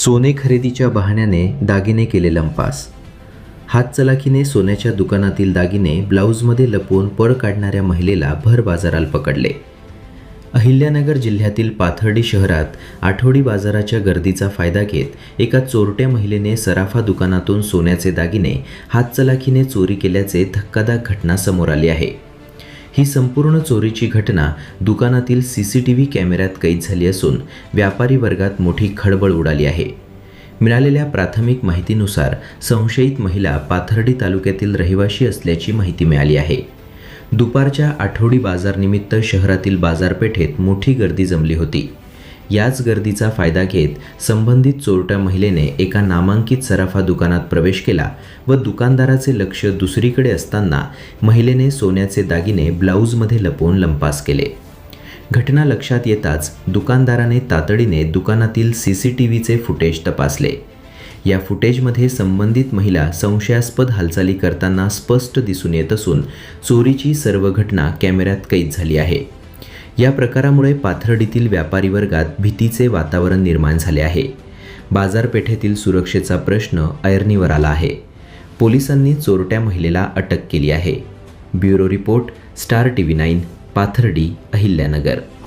सोने खरेदीच्या बहाण्याने दागिने केले लंपास। हातचलाखीने सोन्याच्या दुकानातील दागिने ब्लाऊजमध्ये लपवून पळ काढणाऱ्या महिलेला भर बाजाराला पकडले। अहिल्यानगर जिल्ह्यातील पाथर्डी शहरात आठवडी बाजाराच्या गर्दीचा फायदा घेत एका चोरट्या महिलेने सराफा दुकानातून सोन्याचे दागिने हातचलाखीने चोरी केल्याचे धक्कादायक घटना समोर आली आहे। ही संपूर्ण चोरीची घटना दुकानातील CCTV कॅमेऱ्यात कैद झाली असून व्यापारी वर्गात मोठी खळबळ उडाली आहे। मिळालेल्या प्राथमिक माहितीनुसार संशयित महिला पाथर्डी तालुक्यातील रहिवाशी असल्याची माहिती मिळाली आहे। दुपारच्या आठवडी बाजारनिमित्त शहरातील बाजारपेठेत मोठी गर्दी जमली होती। याच गर्दीचा फायदा घेत संबंधित चोरट्या महिलेने एका नामांकित सराफा दुकानात प्रवेश केला व दुकानदाराचे लक्ष दुसरीकडे असताना महिलेने सोन्याचे दागिने ब्लाऊजमध्ये लपवून लंपास केले। घटना लक्षात येताच दुकानदाराने तातडीने दुकानातील CCTVचे फुटेज तपासले। या फुटेजमध्ये संबंधित महिला संशयास्पद हालचाली करताना स्पष्ट दिसून येत असून चोरीची सर्व घटना कॅमेऱ्यात कैद झाली आहे। या प्रकारामुळे पाथर्डीतील व्यापारी वर्गात भीतीचे वातावरण निर्माण झाले आहे। बाजारपेठेतील सुरक्षेचा प्रश्न ऐरणीवर आला आहे। पोलिसांनी चोरट्या महिलेला अटक केली आहे। Bureau report, star TV 9, Pathardi, Ahilyanagar.